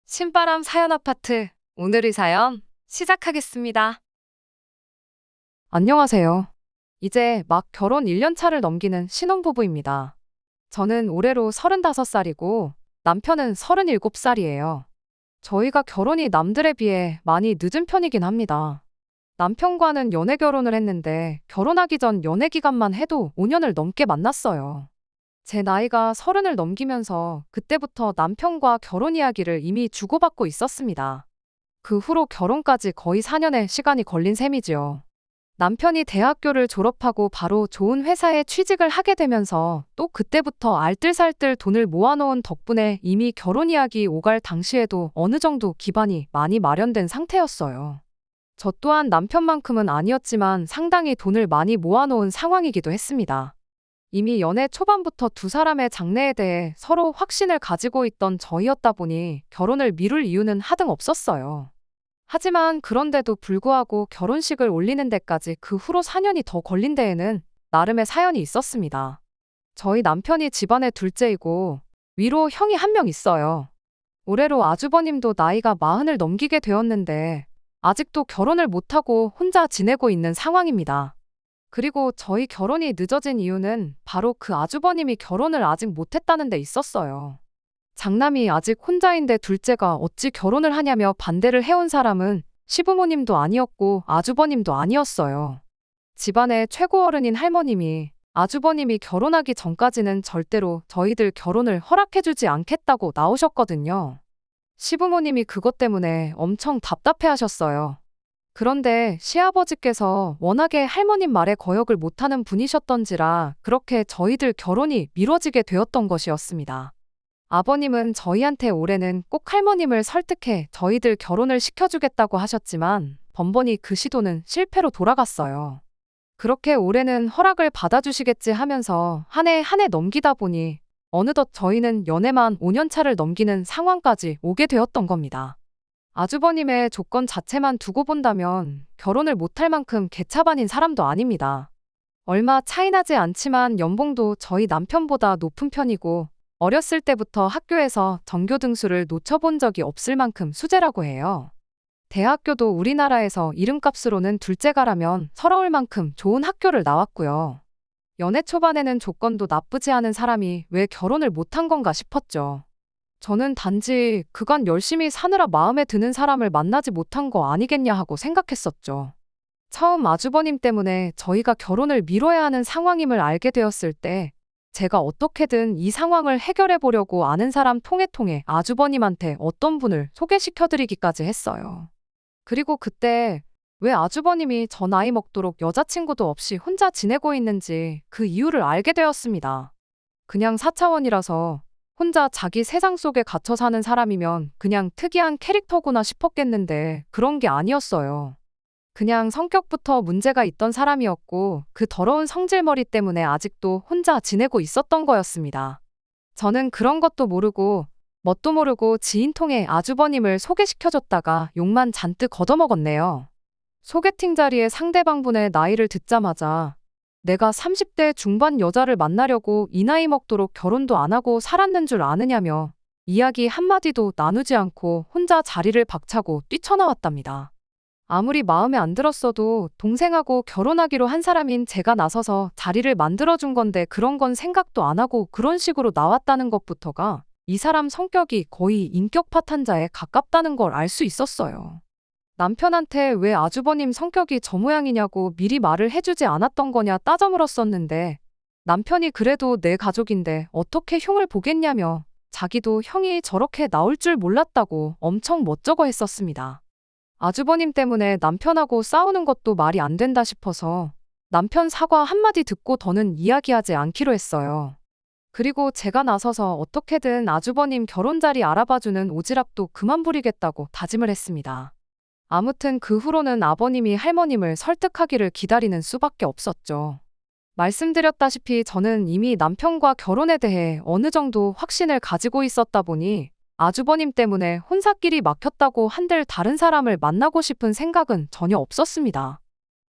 신바람 사연 아파트. 오늘의 사연 시작하겠습니다. 안녕하세요. 이제 막 결혼 1년 차를 넘기는 신혼부부입니다. 저는 올해로 35살이고 남편은 37살이에요. 저희가 결혼이 남들에 비해 많이 늦은 편이긴 합니다. 남편과는 연애 결혼을 했는데 결혼하기 전 연애 기간만 해도 5년을 넘게 만났어요. 제 나이가 30을 넘기면서 그때부터 남편과 결혼 이야기를 이미 주고받고 있었습니다. 그 후로 결혼까지 거의 4년의 시간이 걸린 셈이지요. 남편이 대학교를 졸업하고 바로 좋은 회사에 취직을 하게 되면서 또 그때부터 알뜰살뜰 돈을 모아놓은 덕분에 이미 결혼 이야기 오갈 당시에도 어느 정도 기반이 많이 마련된 상태였어요. 저 또한 남편만큼은 아니었지만 상당히 돈을 많이 모아놓은 상황이기도 했습니다. 이미 연애 초반부터 두 사람의 장래에 대해 서로 확신을 가지고 있던 저희였다 보니 결혼을 미룰 이유는 하등 없었어요. 하지만 그런데도 불구하고 결혼식을 올리는 데까지 그 후로 4년이 더 걸린 데에는 나름의 사연이 있었습니다. 저희 남편이 집안의 둘째이고 위로 형이 한 명 있어요. 올해로 아주버님도 나이가 40을 넘기게 되었는데 아직도 결혼을 못하고 혼자 지내고 있는 상황입니다. 그리고 저희 결혼이 늦어진 이유는 바로 그 아주버님이 결혼을 아직 못했다는 데 있었어요. 장남이 아직 혼자인데 둘째가 어찌 결혼을 하냐며 반대를 해온 사람은 시부모님도 아니었고 아주버님도 아니었어요. 집안의 최고 어른인 할머님이 아주버님이 결혼하기 전까지는 절대로 저희들 결혼을 허락해주지 않겠다고 나오셨거든요. 시부모님이 그것 때문에 엄청 답답해 하셨어요. 그런데 시아버지께서 워낙에 할머님 말에 거역을 못하는 분이셨던지라 그렇게 저희들 결혼이 미뤄지게 되었던 것이었습니다. 아버님은 저희한테 올해는 꼭 할머님을 설득해 저희들 결혼을 시켜주겠다고 하셨지만 번번이 그 시도는 실패로 돌아갔어요. 그렇게 올해는 허락을 받아주시겠지 하면서 한 해 한 해 넘기다 보니 어느덧 저희는 연애만 5년 차를 넘기는 상황까지 오게 되었던 겁니다. 아주버님의 조건 자체만 두고 본다면 결혼을 못할 만큼 개차반인 사람도 아닙니다. 얼마 차이 나지 않지만 연봉도 저희 남편보다 높은 편이고 어렸을 때부터 학교에서 전교 등수를 놓쳐본 적이 없을 만큼 수재라고 해요. 대학교도 우리나라에서 이름값으로는 둘째가라면 서러울 만큼 좋은 학교를 나왔고요. 연애 초반에는 조건도 나쁘지 않은 사람이 왜 결혼을 못한 건가 싶었죠. 저는 단지 그간 열심히 사느라 마음에 드는 사람을 만나지 못한 거 아니겠냐 하고 생각했었죠. 처음 아주버님 때문에 저희가 결혼을 미뤄야 하는 상황임을 알게 되었을 때 제가 어떻게든 이 상황을 해결해 보려고 아는 사람 통해 아주버님한테 어떤 분을 소개시켜드리기까지 했어요. 그리고 그때 왜 아주버님이 저 나이 먹도록 여자친구도 없이 혼자 지내고 있는지 그 이유를 알게 되었습니다. 그냥 4차원이라서 혼자 자기 세상 속에 갇혀 사는 사람이면 그냥 특이한 캐릭터구나 싶었겠는데 그런 게 아니었어요. 그냥 성격부터 문제가 있던 사람이었고 그 더러운 성질머리 때문에 아직도 혼자 지내고 있었던 거였습니다. 저는 그런 것도 모르고 뭣도 모르고 지인 통해 아주버님을 소개시켜줬다가 욕만 잔뜩 얻어먹었네요. 소개팅 자리에 상대방분의 나이를 듣자마자 내가 30대 중반 여자를 만나려고 이 나이 먹도록 결혼도 안 하고 살았는 줄 아느냐며 이야기 한마디도 나누지 않고 혼자 자리를 박차고 뛰쳐나왔답니다. 아무리 마음에 안 들었어도 동생하고 결혼하기로 한 사람인 제가 나서서 자리를 만들어준 건데 그런 건 생각도 안 하고 그런 식으로 나왔다는 것부터가 이 사람 성격이 거의 인격 파탄자에 가깝다는 걸 알 수 있었어요. 남편한테 왜 아주버님 성격이 저 모양이냐고 미리 말을 해주지 않았던 거냐 따져 물었었는데 남편이 그래도 내 가족인데 어떻게 흉을 보겠냐며 자기도 형이 저렇게 나올 줄 몰랐다고 엄청 멋쩍어 했었습니다. 아주버님 때문에 남편하고 싸우는 것도 말이 안 된다 싶어서 남편 사과 한마디 듣고 더는 이야기하지 않기로 했어요. 그리고 제가 나서서 어떻게든 아주버님 결혼 자리 알아봐주는 오지랖도 그만 부리겠다고 다짐을 했습니다. 아무튼 그 후로는 아버님이 할머님을 설득하기를 기다리는 수밖에 없었죠. 말씀드렸다시피 저는 이미 남편과 결혼에 대해 어느 정도 확신을 가지고 있었다 보니 아주버님 때문에 혼사길이 막혔다고 한들 다른 사람을 만나고 싶은 생각은 전혀 없었습니다.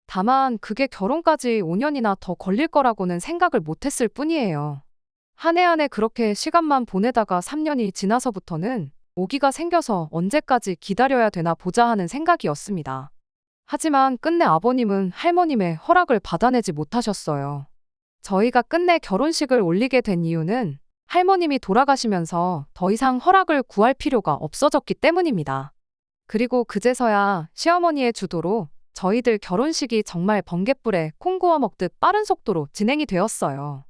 다만 그게 결혼까지 5년이나 더 걸릴 거라고는 생각을 못했을 뿐이에요. 한 해 한 해 그렇게 시간만 보내다가 3년이 지나서부터는 오기가 생겨서 언제까지 기다려야 되나 보자 하는 생각이었습니다. 하지만 끝내 아버님은 할머님의 허락을 받아내지 못하셨어요. 저희가 끝내 결혼식을 올리게 된 이유는 할머님이 돌아가시면서 더 이상 허락을 구할 필요가 없어졌기 때문입니다. 그리고 그제서야 시어머니의 주도로 저희들 결혼식이 정말 번갯불에 콩 구워 먹듯 빠른 속도로 진행이 되었어요.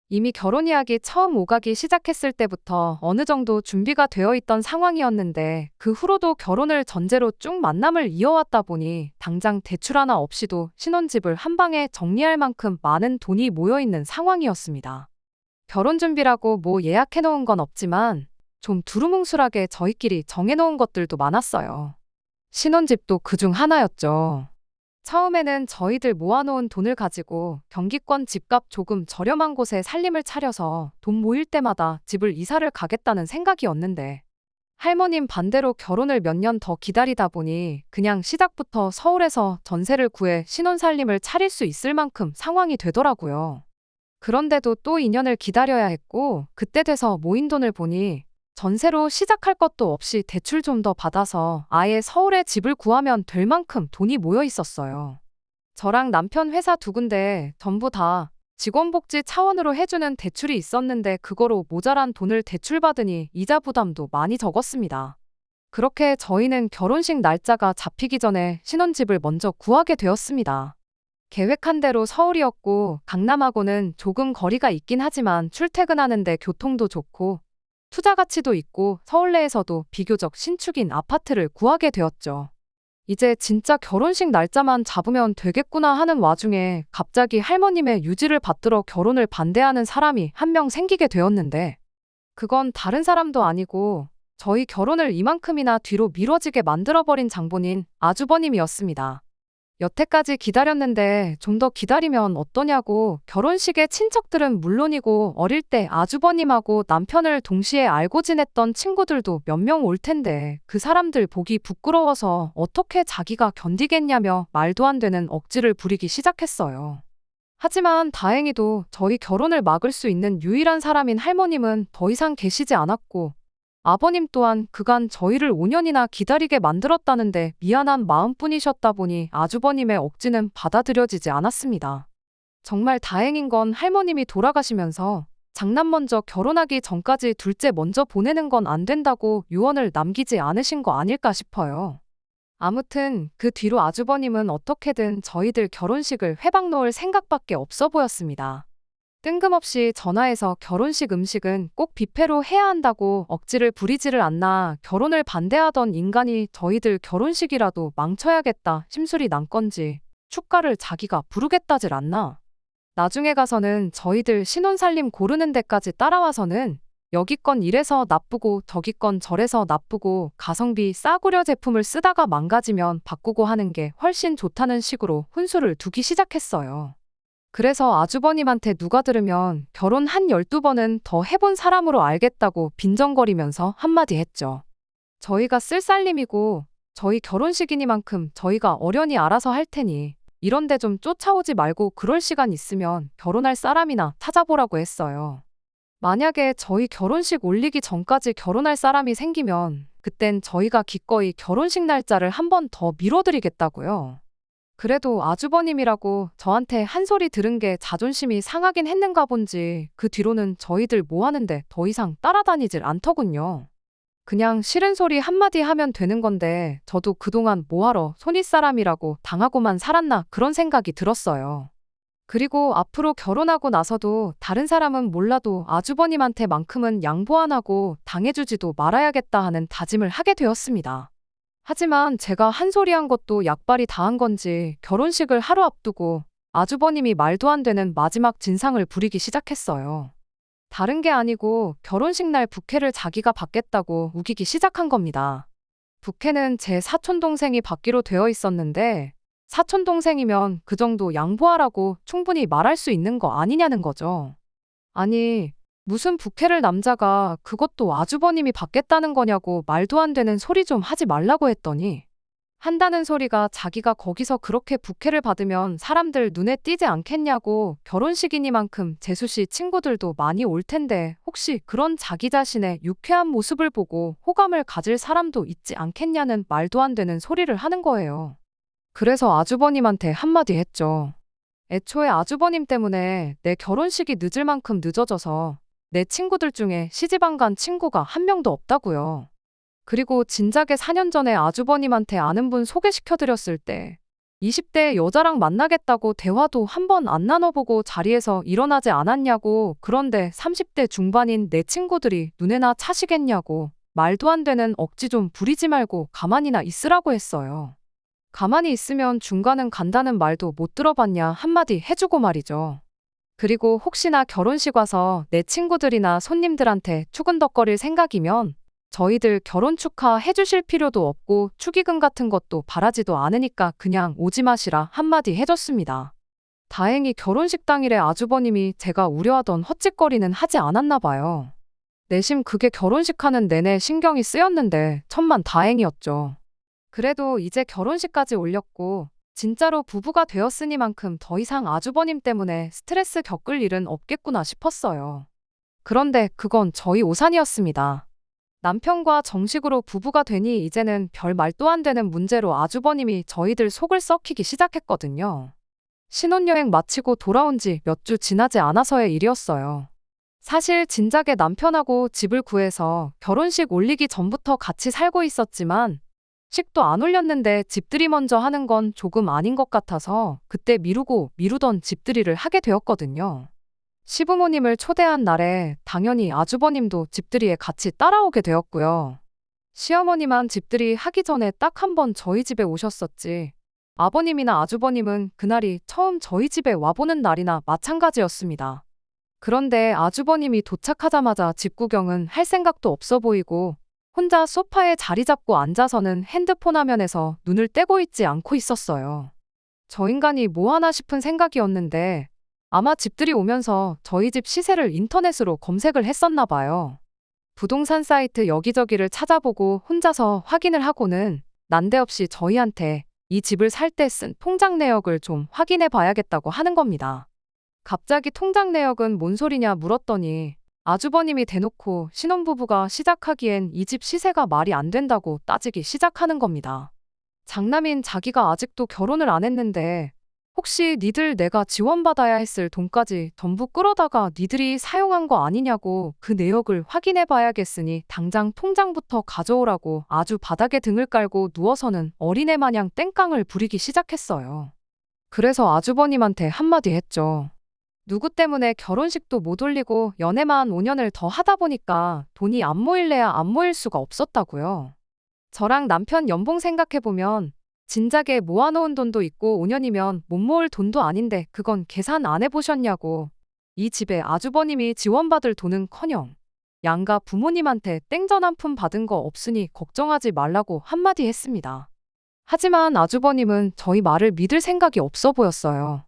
이미 결혼 이야기 처음 오가기 시작했을 때부터 어느 정도 준비가 되어 있던 상황이었는데 그 후로도 결혼을 전제로 쭉 만남을 이어왔다 보니 당장 대출 하나 없이도 신혼집을 한 방에 정리할 만큼 많은 돈이 모여있는 상황이었습니다. 결혼 준비라고 뭐 예약해놓은 건 없지만 좀 두루뭉술하게 저희끼리 정해놓은 것들도 많았어요. 신혼집도 그중 하나였죠. 처음에는 저희들 모아놓은 돈을 가지고 경기권 집값 조금 저렴한 곳에 살림을 차려서 돈 모일 때마다 집을 이사를 가겠다는 생각이었는데 할머님 반대로 결혼을 몇 년 더 기다리다 보니 그냥 시작부터 서울에서 전세를 구해 신혼살림을 차릴 수 있을 만큼 상황이 되더라고요. 그런데도 또 2년을 기다려야 했고 그때 돼서 모인 돈을 보니 전세로 시작할 것도 없이 대출 좀 더 받아서 아예 서울에 집을 구하면 될 만큼 돈이 모여 있었어요. 저랑 남편 회사 2군데 전부 다 직원복지 차원으로 해주는 대출이 있었는데 그거로 모자란 돈을 대출받으니 이자 부담도 많이 적었습니다. 그렇게 저희는 결혼식 날짜가 잡히기 전에 신혼집을 먼저 구하게 되었습니다. 계획한 대로 서울이었고 강남하고는 조금 거리가 있긴 하지만 출퇴근하는데 교통도 좋고 투자 가치도 있고 서울 내에서도 비교적 신축인 아파트를 구하게 되었죠. 이제 진짜 결혼식 날짜만 잡으면 되겠구나 하는 와중에 갑자기 할머님의 유지를 받들어 결혼을 반대하는 사람이 한 명 생기게 되었는데 그건 다른 사람도 아니고 저희 결혼을 이만큼이나 뒤로 미뤄지게 만들어버린 장본인 아주버님이었습니다. 여태까지 기다렸는데 좀 더 기다리면 어떠냐고 결혼식에 친척들은 물론이고 어릴 때 아주버님하고 남편을 동시에 알고 지냈던 친구들도 몇 명 올 텐데 그 사람들 보기 부끄러워서 어떻게 자기가 견디겠냐며 말도 안 되는 억지를 부리기 시작했어요. 하지만 다행히도 저희 결혼을 막을 수 있는 유일한 사람인 할머님은 더 이상 계시지 않았고 아버님 또한 그간 저희를 5년이나 기다리게 만들었다는데 미안한 마음뿐이셨다 보니 아주버님의 억지는 받아들여지지 않았습니다. 정말 다행인 건 할머님이 돌아가시면서 장남 먼저 결혼하기 전까지 둘째 먼저 보내는 건 안 된다고 유언을 남기지 않으신 거 아닐까 싶어요. 아무튼 그 뒤로 아주버님은 어떻게든 저희들 결혼식을 회방 놓을 생각밖에 없어 보였습니다. 뜬금없이 전화해서 결혼식 음식은 꼭 뷔페로 해야 한다고 억지를 부리지를 않나 결혼을 반대하던 인간이 저희들 결혼식이라도 망쳐야겠다 심술이 난 건지 축가를 자기가 부르겠다질 않나. 나중에 가서는 저희들 신혼살림 고르는 데까지 따라와서는 여기 건 이래서 나쁘고 저기 건 저래서 나쁘고 가성비 싸구려 제품을 쓰다가 망가지면 바꾸고 하는 게 훨씬 좋다는 식으로 훈수를 두기 시작했어요. 그래서 아주버님한테 누가 들으면 결혼 한 12번은 더 해본 사람으로 알겠다고 빈정거리면서 한마디 했죠. 저희가 쓸 살림이고 저희 결혼식이니만큼 저희가 어련히 알아서 할 테니 이런데 좀 쫓아오지 말고 그럴 시간 있으면 결혼할 사람이나 찾아보라고 했어요. 만약에 저희 결혼식 올리기 전까지 결혼할 사람이 생기면 그땐 저희가 기꺼이 결혼식 날짜를 한 번 더 미뤄드리겠다고요. 그래도 아주버님이라고 저한테 한 소리 들은 게 자존심이 상하긴 했는가 본지 그 뒤로는 저희들 뭐 하는데 더 이상 따라다니질 않더군요. 그냥 싫은 소리 한마디 하면 되는 건데 저도 그동안 뭐하러 손윗사람이라고 당하고만 살았나 그런 생각이 들었어요. 그리고 앞으로 결혼하고 나서도 다른 사람은 몰라도 아주버님한테만큼은 양보 안 하고 당해주지도 말아야겠다 하는 다짐을 하게 되었습니다. 하지만 제가 한 소리 한 것도 약발이 다 한 건지 결혼식을 하루 앞두고 아주버님이 말도 안 되는 마지막 진상을 부리기 시작했어요. 다른 게 아니고 결혼식 날 부케를 자기가 받겠다고 우기기 시작한 겁니다. 부케는 제 사촌동생이 받기로 되어 있었는데 사촌동생이면 그 정도 양보하라고 충분히 말할 수 있는 거 아니냐는 거죠. 아니 무슨 부케를 남자가 그것도 아주버님이 받겠다는 거냐고 말도 안 되는 소리 좀 하지 말라고 했더니 한다는 소리가 자기가 거기서 그렇게 부케를 받으면 사람들 눈에 띄지 않겠냐고 결혼식이니만큼 재수 씨 친구들도 많이 올 텐데 혹시 그런 자기 자신의 유쾌한 모습을 보고 호감을 가질 사람도 있지 않겠냐는 말도 안 되는 소리를 하는 거예요. 그래서 아주버님한테 한마디 했죠. 애초에 아주버님 때문에 내 결혼식이 늦을 만큼 늦어져서 내 친구들 중에 시집 안 간 친구가 한 명도 없다고요. 그리고 진작에 4년 전에 아주버님한테 아는 분 소개시켜드렸을 때 20대 여자랑 만나겠다고 대화도 한 번 안 나눠보고 자리에서 일어나지 않았냐고, 그런데 30대 중반인 내 친구들이 눈에나 차시겠냐고 말도 안 되는 억지 좀 부리지 말고 가만히나 있으라고 했어요. 가만히 있으면 중간은 간다는 말도 못 들어봤냐 한마디 해주고 말이죠. 그리고 혹시나 결혼식 와서 내 친구들이나 손님들한테 추근덕거릴 생각이면 저희들 결혼 축하해 주실 필요도 없고 축의금 같은 것도 바라지도 않으니까 그냥 오지 마시라 한마디 해줬습니다. 다행히 결혼식 당일에 아주버님이 제가 우려하던 헛짓거리는 하지 않았나 봐요. 내심 그게 결혼식 하는 내내 신경이 쓰였는데 천만 다행이었죠. 그래도 이제 결혼식까지 올렸고 진짜로 부부가 되었으니만큼 더 이상 아주버님 때문에 스트레스 겪을 일은 없겠구나 싶었어요. 그런데 그건 저희 오산이었습니다. 남편과 정식으로 부부가 되니 이제는 별 말도 안 되는 문제로 아주버님이 저희들 속을 썩히기 시작했거든요. 신혼여행 마치고 돌아온 지 몇 주 지나지 않아서의 일이었어요. 사실 진작에 남편하고 집을 구해서 결혼식 올리기 전부터 같이 살고 있었지만 식도 안 올렸는데 집들이 먼저 하는 건 조금 아닌 것 같아서 그때 미루던 집들이를 하게 되었거든요. 시부모님을 초대한 날에 당연히 아주버님도 집들이에 같이 따라오게 되었고요. 시어머니만 집들이 하기 전에 딱 한 번 저희 집에 오셨었지. 아버님이나 아주버님은 그날이 처음 저희 집에 와보는 날이나 마찬가지였습니다. 그런데 아주버님이 도착하자마자 집 구경은 할 생각도 없어 보이고 혼자 소파에 자리 잡고 앉아서는 핸드폰 화면에서 눈을 떼고 있지 않고 있었어요. 저 인간이 뭐 하나 싶은 생각이었는데 아마 집들이 오면서 저희 집 시세를 인터넷으로 검색을 했었나 봐요. 부동산 사이트 여기저기를 찾아보고 혼자서 확인을 하고는 난데없이 저희한테 이 집을 살 때 쓴 통장 내역을 좀 확인해 봐야겠다고 하는 겁니다. 갑자기 통장 내역은 뭔 소리냐 물었더니 아주버님이 대놓고 신혼부부가 시작하기엔 이 집 시세가 말이 안 된다고 따지기 시작하는 겁니다. 장남인 자기가 아직도 결혼을 안 했는데 혹시 니들 내가 지원받아야 했을 돈까지 전부 끌어다가 니들이 사용한 거 아니냐고 그 내역을 확인해 봐야겠으니 당장 통장부터 가져오라고 아주 바닥에 등을 깔고 누워서는 어린애 마냥 땡깡을 부리기 시작했어요. 그래서 아주버님한테 한마디 했죠. 누구 때문에 결혼식도 못 올리고 연애만 5년을 더 하다 보니까 돈이 안 모일래야 안 모일 수가 없었다고요. 저랑 남편 연봉 생각해보면 진작에 모아놓은 돈도 있고 5년이면 못 모을 돈도 아닌데 그건 계산 안 해보셨냐고. 이 집에 아주버님이 지원받을 돈은커녕 양가 부모님한테 땡전 한 푼 받은 거 없으니 걱정하지 말라고 한마디 했습니다. 하지만 아주버님은 저희 말을 믿을 생각이 없어 보였어요.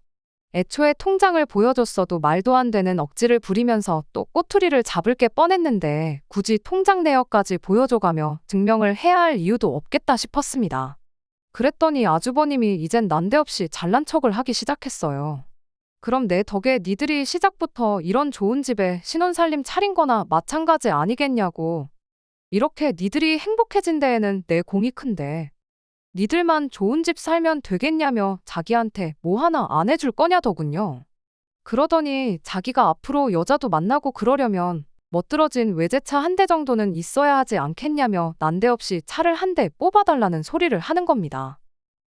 애초에 통장을 보여줬어도 말도 안 되는 억지를 부리면서 또 꼬투리를 잡을 게 뻔했는데 굳이 통장 내역까지 보여줘가며 증명을 해야 할 이유도 없겠다 싶었습니다. 그랬더니 아주버님이 이젠 난데없이 잘난 척을 하기 시작했어요. 그럼 내 덕에 니들이 시작부터 이런 좋은 집에 신혼살림 차린 거나 마찬가지 아니겠냐고. 이렇게 니들이 행복해진 데에는 내 공이 큰데 니들만 좋은 집 살면 되겠냐며 자기한테 뭐 하나 안 해줄 거냐더군요. 그러더니 자기가 앞으로 여자도 만나고 그러려면 멋들어진 외제차 한 대 정도는 있어야 하지 않겠냐며 난데없이 차를 한 대 뽑아달라는 소리를 하는 겁니다.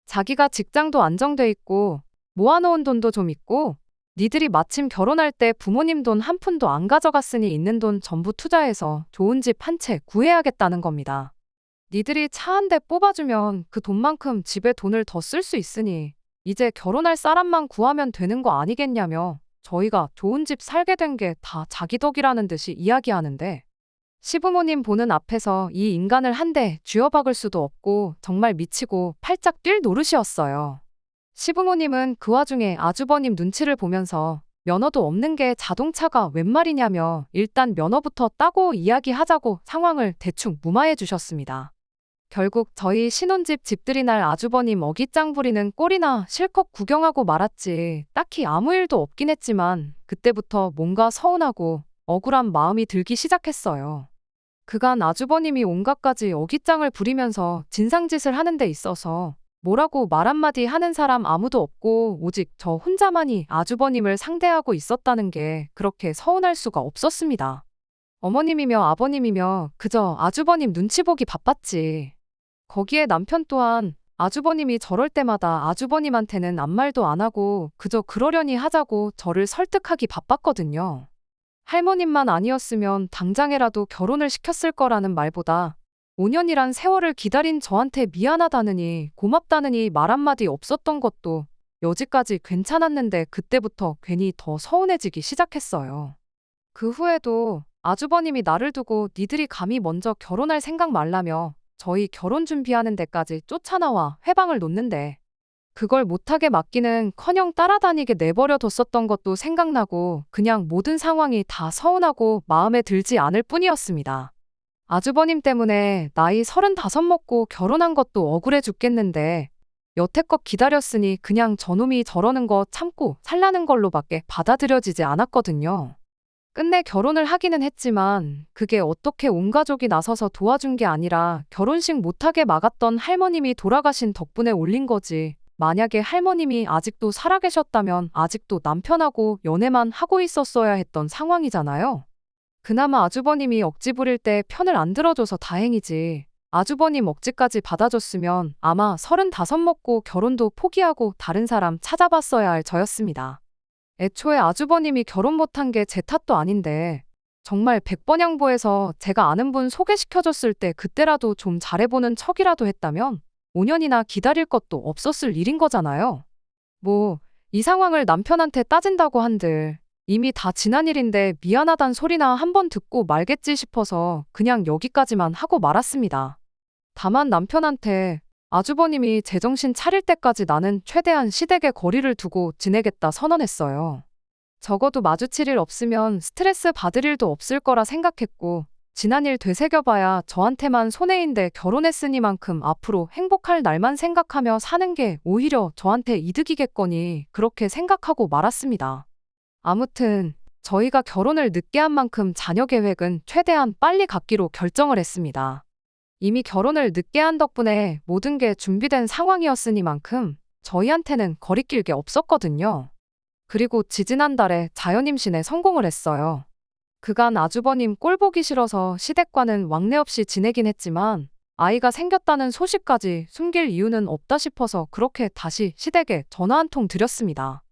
자기가 직장도 안정돼 있고 모아놓은 돈도 좀 있고 니들이 마침 결혼할 때 부모님 돈 한 푼도 안 가져갔으니 있는 돈 전부 투자해서 좋은 집 한 채 구해야겠다는 겁니다. 니들이 차 한 대 뽑아주면 그 돈만큼 집에 돈을 더 쓸 수 있으니 이제 결혼할 사람만 구하면 되는 거 아니겠냐며 저희가 좋은 집 살게 된 게 다 자기 덕이라는 듯이 이야기하는데 시부모님 보는 앞에서 이 인간을 한 대 쥐어박을 수도 없고 정말 미치고 팔짝 뛸 노릇이었어요. 시부모님은 그 와중에 아주버님 눈치를 보면서 면허도 없는 게 자동차가 웬 말이냐며 일단 면허부터 따고 이야기하자고 상황을 대충 무마해 주셨습니다. 결국 저희 신혼집 집들이날 아주버님 어깃장 부리는 꼴이나 실컷 구경하고 말았지 딱히 아무 일도 없긴 했지만 그때부터 뭔가 서운하고 억울한 마음이 들기 시작했어요. 그간 아주버님이 온갖 가지 어깃장을 부리면서 진상짓을 하는 데 있어서 뭐라고 말 한마디 하는 사람 아무도 없고 오직 저 혼자만이 아주버님을 상대하고 있었다는 게 그렇게 서운할 수가 없었습니다. 어머님이며 아버님이며 그저 아주버님 눈치 보기 바빴지. 거기에 남편 또한 아주버님이 저럴 때마다 아주버님한테는 아무 말도 안 하고 그저 그러려니 하자고 저를 설득하기 바빴거든요. 할머님만 아니었으면 당장에라도 결혼을 시켰을 거라는 말보다 5년이란 세월을 기다린 저한테 미안하다느니 고맙다느니 말 한마디 없었던 것도 여지까지 괜찮았는데 그때부터 괜히 더 서운해지기 시작했어요. 그 후에도 아주버님이 나를 두고 니들이 감히 먼저 결혼할 생각 말라며 저희 결혼 준비하는 데까지 쫓아나와 회방을 놓는데 그걸 못하게 막기는커녕 따라다니게 내버려 뒀었던 것도 생각나고 그냥 모든 상황이 다 서운하고 마음에 들지 않을 뿐이었습니다. 아주버님 때문에 나이 35 먹고 결혼한 것도 억울해 죽겠는데 여태껏 기다렸으니 그냥 저놈이 저러는 거 참고 살라는 걸로밖에 받아들여지지 않았거든요. 끝내 결혼을 하기는 했지만 그게 어떻게 온 가족이 나서서 도와준 게 아니라 결혼식 못하게 막았던 할머님이 돌아가신 덕분에 올린 거지. 만약에 할머님이 아직도 살아계셨다면 아직도 남편하고 연애만 하고 있었어야 했던 상황이잖아요. 그나마 아주버님이 억지 부릴 때 편을 안 들어줘서 다행이지. 아주버님 억지까지 받아줬으면 아마 35 먹고 결혼도 포기하고 다른 사람 찾아봤어야 할 저였습니다. 애초에 아주버님이 결혼 못한 게 제 탓도 아닌데 정말 100번 양보해서 제가 아는 분 소개시켜줬을 때 그때라도 좀 잘해보는 척이라도 했다면 5년이나 기다릴 것도 없었을 일인 거잖아요. 뭐 이 상황을 남편한테 따진다고 한들 이미 다 지난 일인데 미안하단 소리나 한번 듣고 말겠지 싶어서 그냥 여기까지만 하고 말았습니다. 다만 남편한테 아주버님이 제정신 차릴 때까지 나는 최대한 시댁에 거리를 두고 지내겠다 선언했어요. 적어도 마주칠 일 없으면 스트레스 받을 일도 없을 거라 생각했고 지난 일 되새겨봐야 저한테만 손해인데 결혼했으니만큼 앞으로 행복할 날만 생각하며 사는 게 오히려 저한테 이득이겠거니 그렇게 생각하고 말았습니다. 아무튼 저희가 결혼을 늦게 한 만큼 자녀 계획은 최대한 빨리 갖기로 결정을 했습니다. 이미 결혼을 늦게 한 덕분에 모든 게 준비된 상황이었으니만큼 저희한테는 거리낄 게 없었거든요. 그리고 지지난달에 자연임신에 성공을 했어요. 그간 아주버님 꼴 보기 싫어서 시댁과는 왕래 없이 지내긴 했지만 아이가 생겼다는 소식까지 숨길 이유는 없다 싶어서 그렇게 다시 시댁에 전화 한 통 드렸습니다.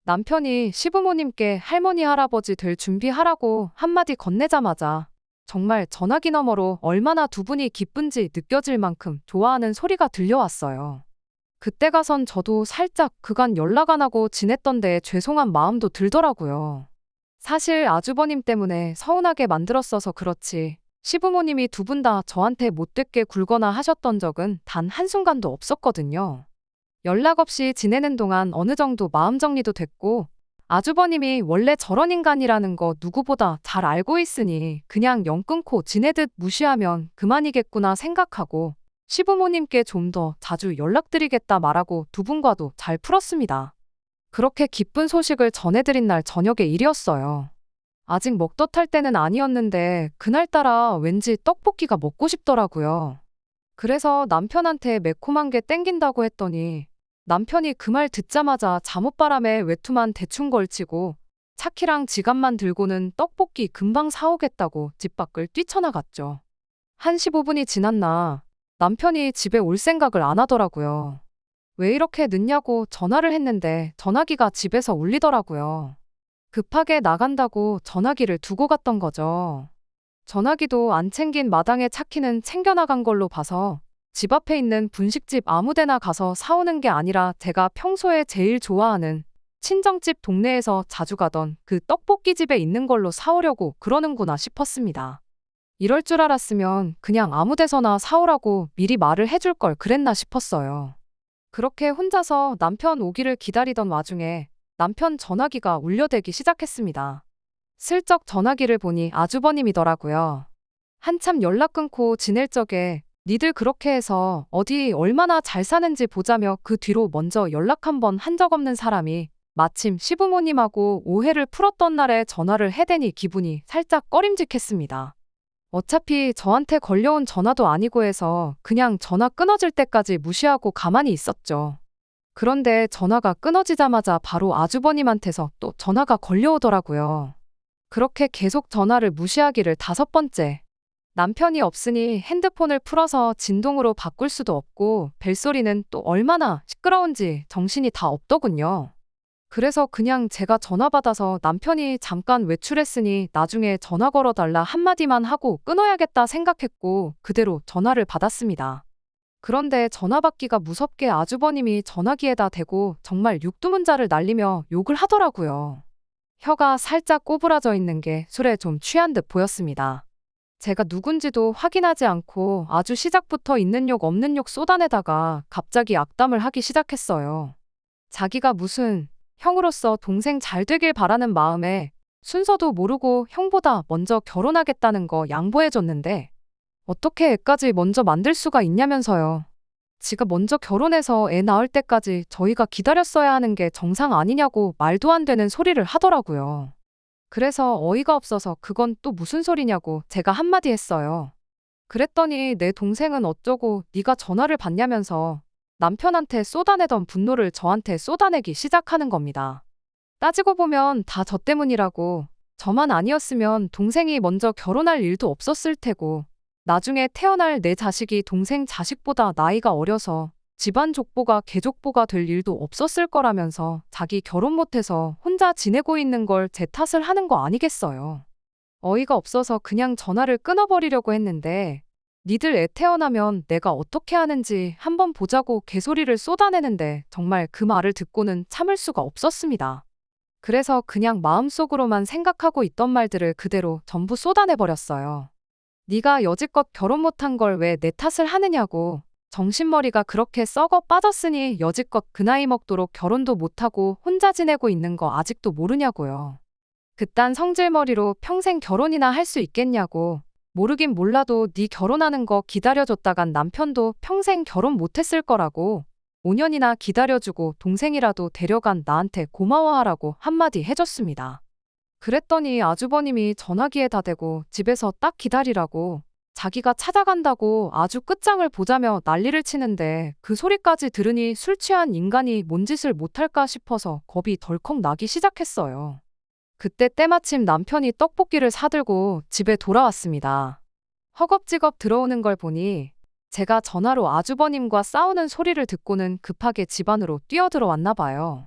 남편이 시부모님께 할머니 할아버지 될 준비하라고 한마디 건네자마자 정말 전화기 너머로 얼마나 두 분이 기쁜지 느껴질 만큼 좋아하는 소리가 들려왔어요. 그때 가선 저도 살짝 그간 연락 안 하고 지냈던 데에 죄송한 마음도 들더라고요. 사실 아주버님 때문에 서운하게 만들었어서 그렇지 시부모님이 두 분 다 저한테 못되게 굴거나 하셨던 적은 단 한순간도 없었거든요. 연락 없이 지내는 동안 어느 정도 마음 정리도 됐고 아주버님이 원래 저런 인간이라는 거 누구보다 잘 알고 있으니 그냥 영 끊고 지내듯 무시하면 그만이겠구나 생각하고 시부모님께 좀 더 자주 연락드리겠다 말하고 두 분과도 잘 풀었습니다. 그렇게 기쁜 소식을 전해드린 날 저녁의 일이었어요. 아직 먹덧할 때는 아니었는데 그날따라 왠지 떡볶이가 먹고 싶더라고요. 그래서 남편한테 매콤한 게 땡긴다고 했더니 남편이 그 말 듣자마자 잠옷바람에 외투만 대충 걸치고 차키랑 지갑만 들고는 떡볶이 금방 사오겠다고 집 밖을 뛰쳐나갔죠. 한 15분이 지났나 남편이 집에 올 생각을 안 하더라고요. 왜 이렇게 늦냐고 전화를 했는데 전화기가 집에서 울리더라고요. 급하게 나간다고 전화기를 두고 갔던 거죠. 전화기도 안 챙긴 마당에 차키는 챙겨나간 걸로 봐서 집 앞에 있는 분식집 아무데나 가서 사오는 게 아니라 제가 평소에 제일 좋아하는 친정집 동네에서 자주 가던 그 떡볶이집에 있는 걸로 사오려고 그러는구나 싶었습니다. 이럴 줄 알았으면 그냥 아무 데서나 사오라고 미리 말을 해줄 걸 그랬나 싶었어요. 그렇게 혼자서 남편 오기를 기다리던 와중에 남편 전화기가 울려대기 시작했습니다. 슬쩍 전화기를 보니 아주버님이더라고요. 한참 연락 끊고 지낼 적에 니들 그렇게 해서 어디 얼마나 잘 사는지 보자며 그 뒤로 먼저 연락 한 번 한 적 없는 사람이 마침 시부모님하고 오해를 풀었던 날에 전화를 해대니 기분이 살짝 꺼림직했습니다. 어차피 저한테 걸려온 전화도 아니고 해서 그냥 전화 끊어질 때까지 무시하고 가만히 있었죠. 그런데 전화가 끊어지자마자 바로 아주버님한테서 또 전화가 걸려오더라고요. 그렇게 계속 전화를 무시하기를 5번째. 남편이 없으니 핸드폰을 풀어서 진동으로 바꿀 수도 없고 벨소리는 또 얼마나 시끄러운지 정신이 다 없더군요. 그래서 그냥 제가 전화 받아서 남편이 잠깐 외출했으니 나중에 전화 걸어달라 한마디만 하고 끊어야겠다 생각했고 그대로 전화를 받았습니다. 그런데 전화 받기가 무섭게 아주버님이 전화기에다 대고 정말 육두문자를 날리며 욕을 하더라고요. 혀가 살짝 꼬부라져 있는 게 술에 좀 취한 듯 보였습니다. 제가 누군지도 확인하지 않고 아주 시작부터 있는 욕 없는 욕 쏟아내다가 갑자기 악담을 하기 시작했어요. 자기가 무슨 형으로서 동생 잘 되길 바라는 마음에 순서도 모르고 형보다 먼저 결혼하겠다는 거 양보해줬는데 어떻게 애까지 먼저 만들 수가 있냐면서요. 지가 먼저 결혼해서 애 낳을 때까지 저희가 기다렸어야 하는 게 정상 아니냐고 말도 안 되는 소리를 하더라고요. 그래서 어이가 없어서 그건 또 무슨 소리냐고 제가 한마디 했어요. 그랬더니 내 동생은 어쩌고 네가 전화를 받냐면서 남편한테 쏟아내던 분노를 저한테 쏟아내기 시작하는 겁니다. 따지고 보면 다 저 때문이라고. 저만 아니었으면 동생이 먼저 결혼할 일도 없었을 테고 나중에 태어날 내 자식이 동생 자식보다 나이가 어려서 집안 족보가 개족보가 될 일도 없었을 거라면서 자기 결혼 못해서 혼자 지내고 있는 걸 제 탓을 하는 거 아니겠어요. 어이가 없어서 그냥 전화를 끊어버리려고 했는데 니들 애 태어나면 내가 어떻게 하는지 한번 보자고 개소리를 쏟아내는데 정말 그 말을 듣고는 참을 수가 없었습니다. 그래서 그냥 마음속으로만 생각하고 있던 말들을 그대로 전부 쏟아내버렸어요. 네가 여지껏 결혼 못한 걸 왜 내 탓을 하느냐고. 정신머리가 그렇게 썩어 빠졌으니 여지껏 그 나이 먹도록 결혼도 못하고 혼자 지내고 있는 거 아직도 모르냐고요. 그딴 성질머리로 평생 결혼이나 할 수 있겠냐고. 모르긴 몰라도 네 결혼하는 거 기다려줬다간 남편도 평생 결혼 못했을 거라고. 5년이나 기다려주고 동생이라도 데려간 나한테 고마워하라고 한마디 해줬습니다. 그랬더니 아주버님이 전화기에다 대고 집에서 딱 기다리라고 자기가 찾아간다고 아주 끝장을 보자며 난리를 치는데 그 소리까지 들으니 술 취한 인간이 뭔 짓을 못할까 싶어서 겁이 덜컥 나기 시작했어요. 그때 때마침 남편이 떡볶이를 사들고 집에 돌아왔습니다. 허겁지겁 들어오는 걸 보니 제가 전화로 아주버님과 싸우는 소리를 듣고는 급하게 집 안으로 뛰어들어왔나 봐요.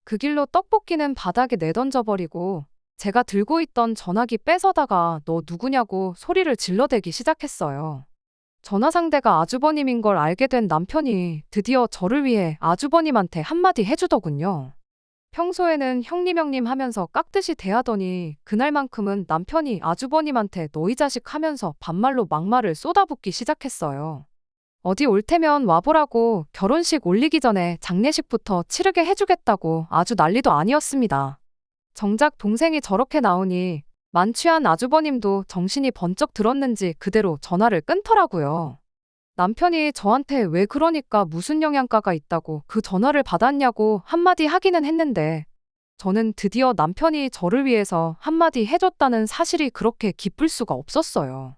그 길로 떡볶이는 바닥에 내던져버리고 제가 들고 있던 전화기 뺏어다가 너 누구냐고 소리를 질러대기 시작했어요. 전화 상대가 아주버님인 걸 알게 된 남편이 드디어 저를 위해 아주버님한테 한마디 해주더군요. 평소에는 형님 하면서 깍듯이 대하더니 그날만큼은 남편이 아주버님한테 너희 자식 하면서 반말로 막말을 쏟아붓기 시작했어요. 어디 올 테면 와보라고 결혼식 올리기 전에 장례식부터 치르게 해주겠다고 아주 난리도 아니었습니다. 정작 동생이 저렇게 나오니 만취한 아주버님도 정신이 번쩍 들었는지 그대로 전화를 끊더라고요. 남편이 저한테 왜 그러니까 무슨 영양가가 있다고 그 전화를 받았냐고 한마디 하기는 했는데 저는 드디어 남편이 저를 위해서 한마디 해줬다는 사실이 그렇게 기쁠 수가 없었어요.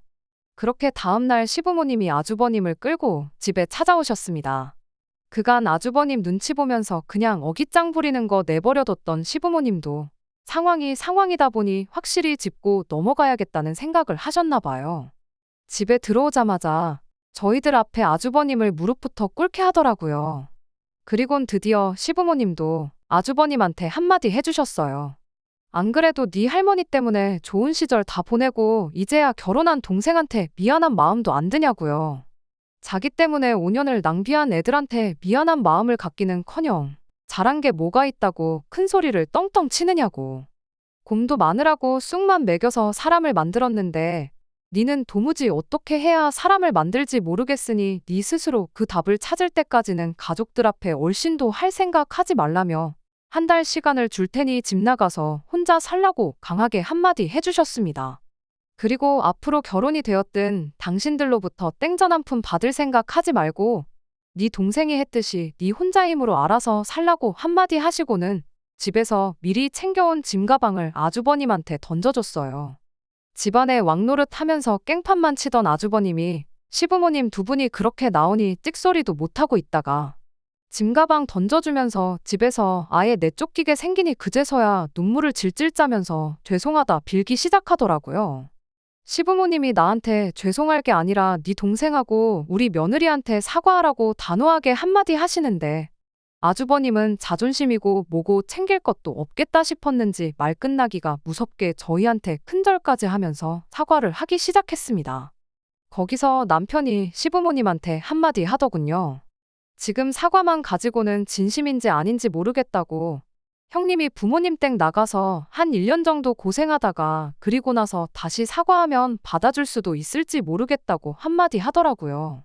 그렇게 다음날 시부모님이 아주버님을 끌고 집에 찾아오셨습니다. 그간 아주버님 눈치 보면서 그냥 어깃장 부리는 거 내버려뒀던 시부모님도 상황이다 보니 확실히 짚고 넘어가야겠다는 생각을 하셨나 봐요. 집에 들어오자마자 저희들 앞에 아주버님을 무릎부터 꿇게 하더라고요. 그리곤 드디어 시부모님도 아주버님한테 한마디 해주셨어요. 안 그래도 네 할머니 때문에 좋은 시절 다 보내고 이제야 결혼한 동생한테 미안한 마음도 안 드냐고요. 자기 때문에 5년을 낭비한 애들한테 미안한 마음을 갖기는커녕 잘한 게 뭐가 있다고 큰 소리를 떵떵 치느냐고. 곰도 마늘하고 쑥만 먹여서 사람을 만들었는데 니는 도무지 어떻게 해야 사람을 만들지 모르겠으니 니 스스로 그 답을 찾을 때까지는 가족들 앞에 얼씬도 할 생각 하지 말라며 한 달 시간을 줄 테니 집 나가서 혼자 살라고 강하게 한마디 해주셨습니다. 그리고 앞으로 결혼이 되었든 당신들로부터 땡전 한 푼 받을 생각 하지 말고 네 동생이 했듯이 네 혼자 힘으로 알아서 살라고 한마디 하시고는 집에서 미리 챙겨온 짐가방을 아주버님한테 던져줬어요. 집안에 왕노릇 하면서 깽판만 치던 아주버님이 시부모님 두 분이 그렇게 나오니 찍소리도 못하고 있다가 짐가방 던져주면서 집에서 아예 내쫓기게 생기니 그제서야 눈물을 질질 짜면서 죄송하다 빌기 시작하더라고요. 시부모님이 나한테 죄송할 게 아니라 네 동생하고 우리 며느리한테 사과하라고 단호하게 한마디 하시는데 아주버님은 자존심이고 뭐고 챙길 것도 없겠다 싶었는지 말 끝나기가 무섭게 저희한테 큰절까지 하면서 사과를 하기 시작했습니다. 거기서 남편이 시부모님한테 한마디 하더군요. 지금 사과만 가지고는 진심인지 아닌지 모르겠다고. 형님이 부모님 댁 나가서 한 1년 정도 고생하다가 그리고 나서 다시 사과하면 받아줄 수도 있을지 모르겠다고 한마디 하더라고요.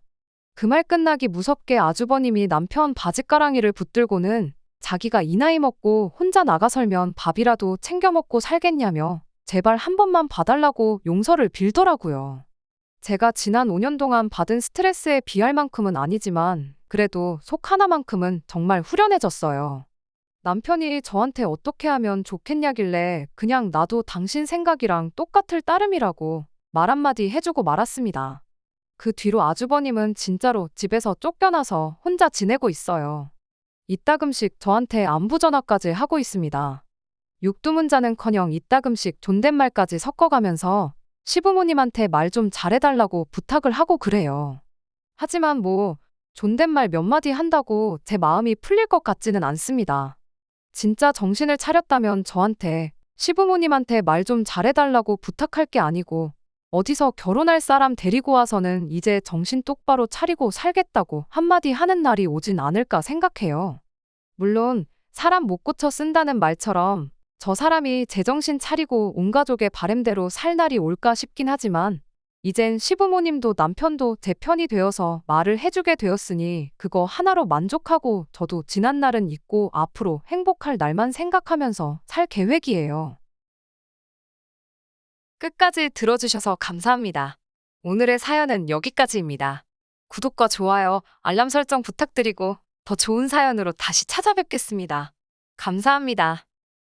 그 말 끝나기 무섭게 아주버님이 남편 바짓가랑이를 붙들고는 자기가 이 나이 먹고 혼자 나가설면 밥이라도 챙겨 먹고 살겠냐며 제발 한 번만 봐달라고 용서를 빌더라고요. 제가 지난 5년 동안 받은 스트레스에 비할 만큼은 아니지만 그래도 속 하나만큼은 정말 후련해졌어요. 남편이 저한테 어떻게 하면 좋겠냐길래 그냥 나도 당신 생각이랑 똑같을 따름이라고 말 한마디 해주고 말았습니다. 그 뒤로 아주버님은 진짜로 집에서 쫓겨나서 혼자 지내고 있어요. 이따금씩 저한테 안부 전화까지 하고 있습니다. 육두문자는커녕 이따금씩 존댓말까지 섞어가면서 시부모님한테 말 좀 잘해달라고 부탁을 하고 그래요. 하지만 뭐 존댓말 몇 마디 한다고 제 마음이 풀릴 것 같지는 않습니다. 진짜 정신을 차렸다면 저한테 시부모님한테 말 좀 잘해달라고 부탁할 게 아니고 어디서 결혼할 사람 데리고 와서는 이제 정신 똑바로 차리고 살겠다고 한마디 하는 날이 오진 않을까 생각해요. 물론 사람 못 고쳐 쓴다는 말처럼 저 사람이 제정신 차리고 온 가족의 바램대로 살 날이 올까 싶긴 하지만 이젠 시부모님도 남편도 제 편이 되어서 말을 해주게 되었으니 그거 하나로 만족하고 저도 지난 날은 잊고 앞으로 행복할 날만 생각하면서 살 계획이에요. 끝까지 들어주셔서 감사합니다. 오늘의 사연은 여기까지입니다. 구독과 좋아요, 알람 설정 부탁드리고 더 좋은 사연으로 다시 찾아뵙겠습니다. 감사합니다.